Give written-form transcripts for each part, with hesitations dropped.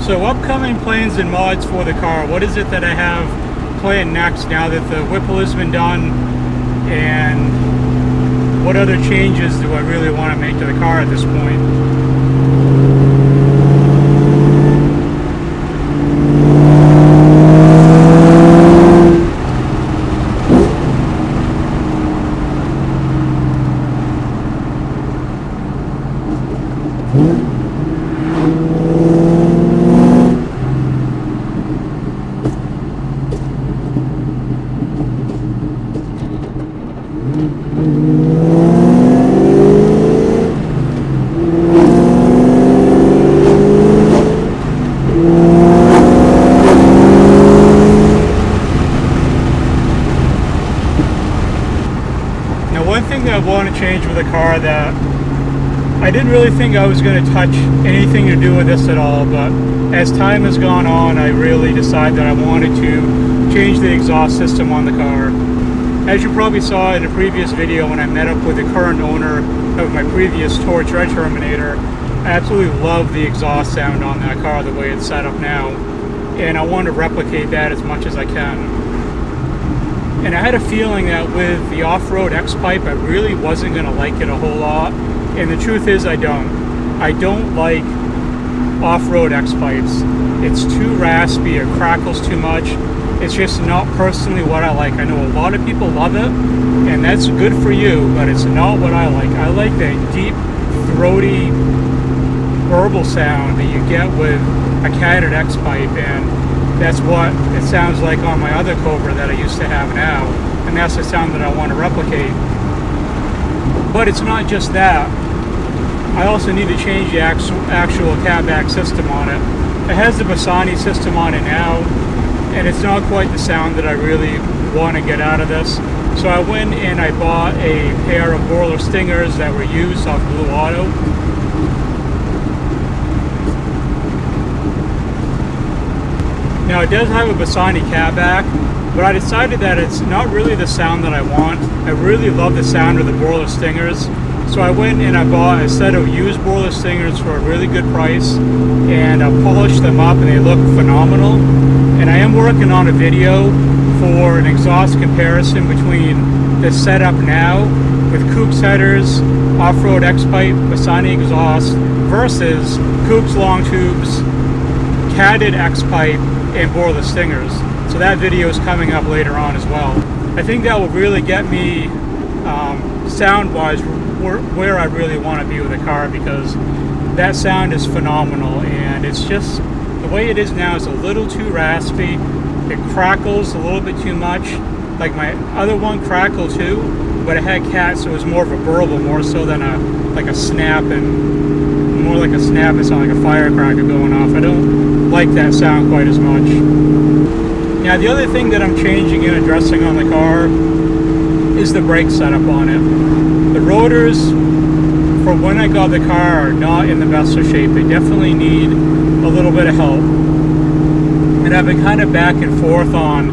So upcoming plans and mods for the car. What is it that I have planned next now that the Whipple has been done? And what other changes do I really want to make to the car at this point? One thing that I want to change with the car that I didn't really think I was going to touch anything to do with this at all, but as time has gone on, I really decided that I wanted to change the exhaust system on the car. As you probably saw in a previous video when I met up with the current owner of my previous Torch Red Terminator, I absolutely love the exhaust sound on that car the way it's set up now, and I want to replicate that as much as I can. And I had a feeling that with the off-road X-Pipe, I really wasn't going to like it a whole lot. And the truth is, I don't. I don't like off-road X-Pipes. It's too raspy, it crackles too much. It's just not personally what I like. I know a lot of people love it, and that's good for you, but it's not what I like. I like that deep, throaty, burble sound that you get with a catted X-Pipe, and that's what it sounds like on my other Cobra that I used to have now, and that's the sound that I want to replicate. But it's not just that. I also need to change the actual catback system on it. It has the Bassani system on it now, and it's not quite the sound that I really want to get out of this. So I went and I bought a pair of Borler Stingers that were used off Blue Auto. Now it does have a Bassani catback, but I decided that it's not really the sound that I want. I really love the sound of the Borler Stingers. So I went and I bought a set of used Borler Stingers for a really good price, and I polished them up and they look phenomenal. And I am working on a video for an exhaust comparison between the setup now with Kooks headers, off-road X-Pipe, Bassani exhaust versus Kooks long tubes, catted X-Pipe, and Borler Stingers. So that video is coming up later on as well. I think that will really get me sound-wise where I really want to be with the car, because that sound is phenomenal, and it's just the way it is now is a little too raspy. It crackles a little bit too much. Like my other one crackled too, but it had cat, so it was more of a burble, more so than a snap, and more like a snap. It sounded like a firecracker going off. I don't like that sound quite as much. Now the other thing that I'm changing and addressing on the car is the brake setup on it. The rotors from when I got the car are not in the best of shape. They definitely need a little bit of help. And I've been kind of back and forth on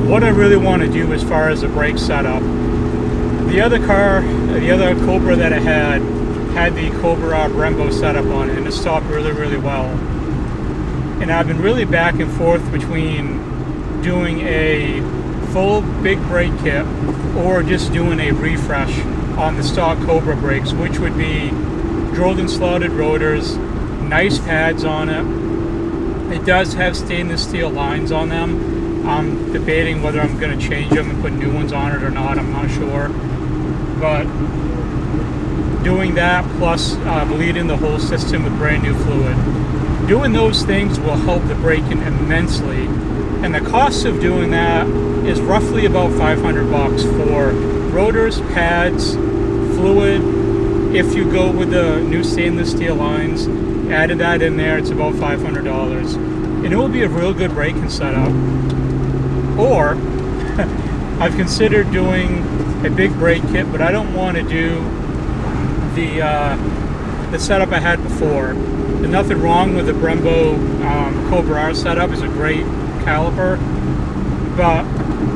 what I really want to do as far as the brake setup. The other Cobra that I had the Cobra Brembo setup on it, and it stopped really, really well. And I've been really back and forth between doing a full big brake kit or just doing a refresh on the stock Cobra brakes, which would be drilled and slotted rotors, nice pads on it. It does have stainless steel lines on them. I'm debating whether I'm going to change them and put new ones on it or not. I'm not sure. But doing that plus bleeding the whole system with brand new fluid. Doing those things will help the braking immensely. And the cost of doing that is roughly about $500 for rotors, pads, fluid. If you go with the new stainless steel lines, added that in there, it's about $500. And it will be a real good braking setup. Or I've considered doing a big brake kit, but I don't want to do the setup I had before. There's nothing wrong with the Brembo Cobra R setup. It's a great caliper, but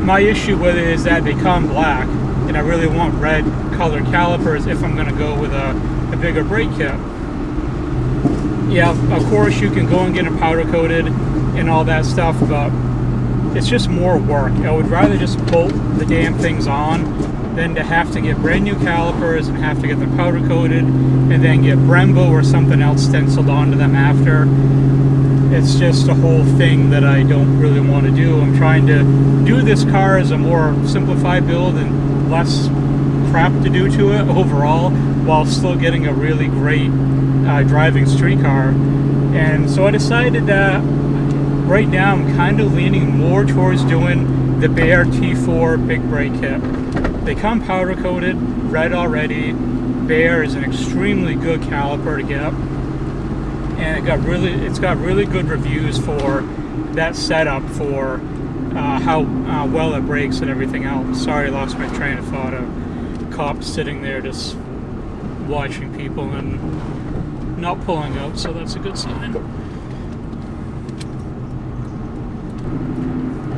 my issue with it is that they come black, and I really want red colored calipers if I'm going to go with a bigger brake kit. yeah, of course you can go and get them powder coated and all that stuff, but it's just more work. I would rather just bolt the damn things on than to have to get brand new calipers and have to get them powder coated and then get Brembo or something else stenciled onto them after. It's just a whole thing that I don't really want to do. I'm trying to do this car as a more simplified build and less crap to do to it overall, while still getting a really great driving street car. And so I decided that right now I'm kind of leaning more towards doing the Bear T4 big brake kit. They come powder coated, red already. Bear is an extremely good caliper to get, and it's got really good reviews for that setup for how well it brakes and everything else. Sorry, I lost my train of thought. A cop sitting there just watching people and not pulling out, so that's a good sign.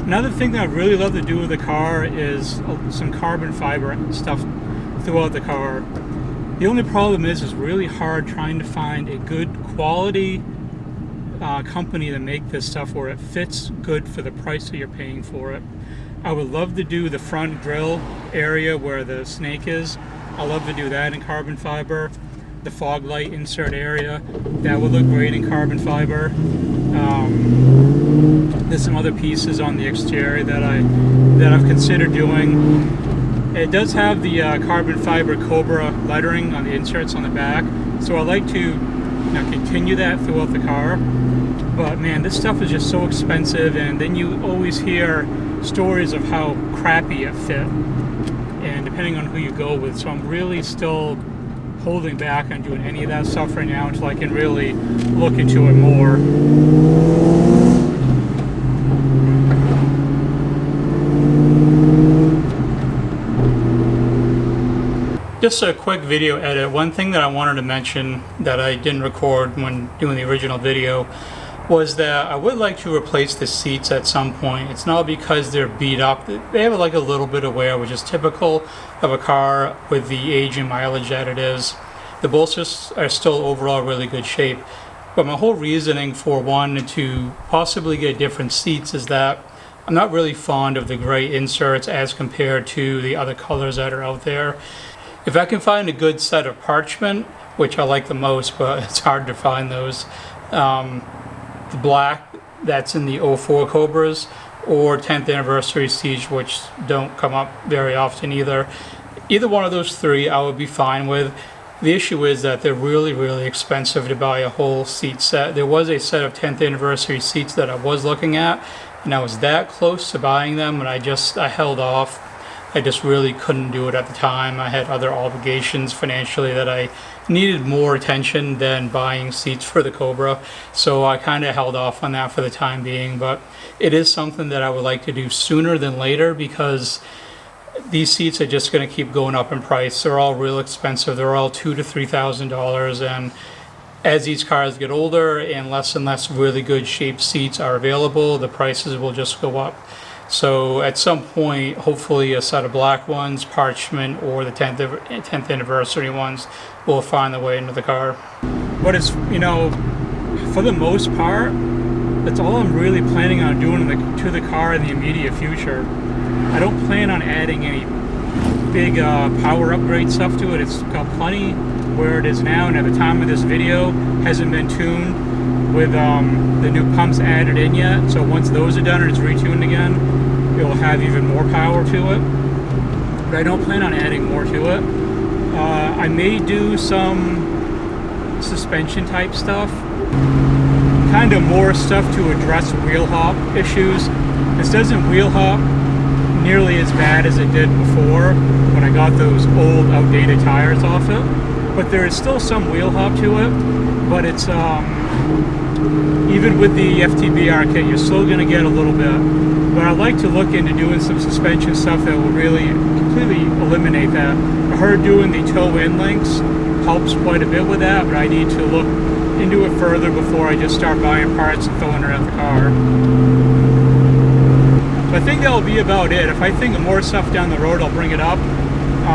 Another thing that I really love to do with the car is some carbon fiber stuff throughout the car. The only problem is it's really hard trying to find a good quality company to make this stuff where it fits good for the price that you're paying for it. I would love to do the front grille area where the snake is. I love to do that in carbon fiber. The fog light insert area, that would look great in carbon fiber. There's some other pieces on the exterior that I've considered doing. It does have the carbon fiber Cobra lettering on the inserts on the back, so I like to continue that throughout the car. But man, this stuff is just so expensive, and then you always hear stories of how crappy it fit, and depending on who you go with. So I'm really still holding back on doing any of that stuff right now until I can really look into it more. Just a quick video edit. One thing that I wanted to mention that I didn't record when doing the original video was that I would like to replace the seats at some point. It's not because they're beat up. They have like a little bit of wear, which is typical of a car with the age and mileage that it is. The bolsters are still overall really good shape. But my whole reasoning for wanting to possibly get different seats is that I'm not really fond of the gray inserts as compared to the other colors that are out there. If I can find a good set of parchment, which I like the most, but it's hard to find those, the black that's in the 04 Cobras or 10th anniversary Siege, which don't come up very often either. Either one of those three I would be fine with. The issue is that they're really, really expensive to buy a whole seat set. There was a set of 10th anniversary seats that I was looking at, and I was that close to buying them, and I held off. I just really couldn't do it at the time. I had other obligations financially that I needed more attention than buying seats for the Cobra. So I kind of held off on that for the time being. But it is something that I would like to do sooner than later, because these seats are just going to keep going up in price. They're all real expensive. They're all $2,000 to $3,000. And as these cars get older and less really good shaped seats are available, the prices will just go up. So at some point, hopefully a set of black ones, parchment, or the 10th anniversary ones will find their way into the car. But it's, for the most part, that's all I'm really planning on doing to the car in the immediate future. I don't plan on adding any big power upgrade stuff to it. It's got plenty where it is now, and at the time of this video, hasn't been tuned with the new pumps added in yet. So once those are done and it's retuned again, it will have even more power to it. But I don't plan on adding more to it. I may do some suspension type stuff, kind of more stuff to address wheel hop issues. This doesn't wheel hop nearly as bad as it did before when I got those old outdated tires off it, but there is still some wheel hop to it. But it's even with the FTBR kit, you're still going to get a little bit. But I'd like to look into doing some suspension stuff that will really completely eliminate that. I heard doing the toe-in links helps quite a bit with that, but I need to look into it further before I just start buying parts and throwing it at the car. So I think that'll be about it. If I think of more stuff down the road, I'll bring it up.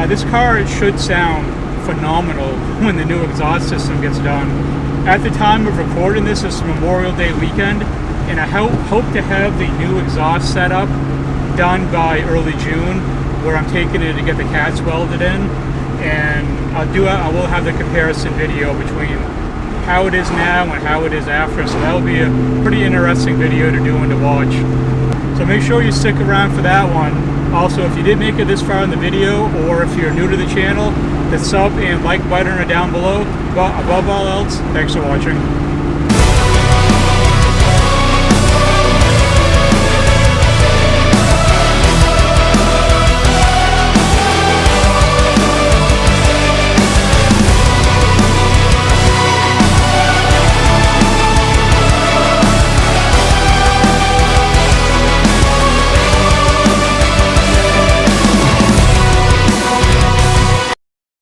This car should sound phenomenal when the new exhaust system gets done. At the time of recording this, it's Memorial Day weekend, and I hope to have the new exhaust setup done by early June, where I'm taking it to get the cats welded in, and I will have the comparison video between how it is now and how it is after, so that will be a pretty interesting video to do and to watch. So make sure you stick around for that one. Also, if you did make it this far in the video, or if you're new to the channel, the sub and like button are down below. But above all else, thanks for watching.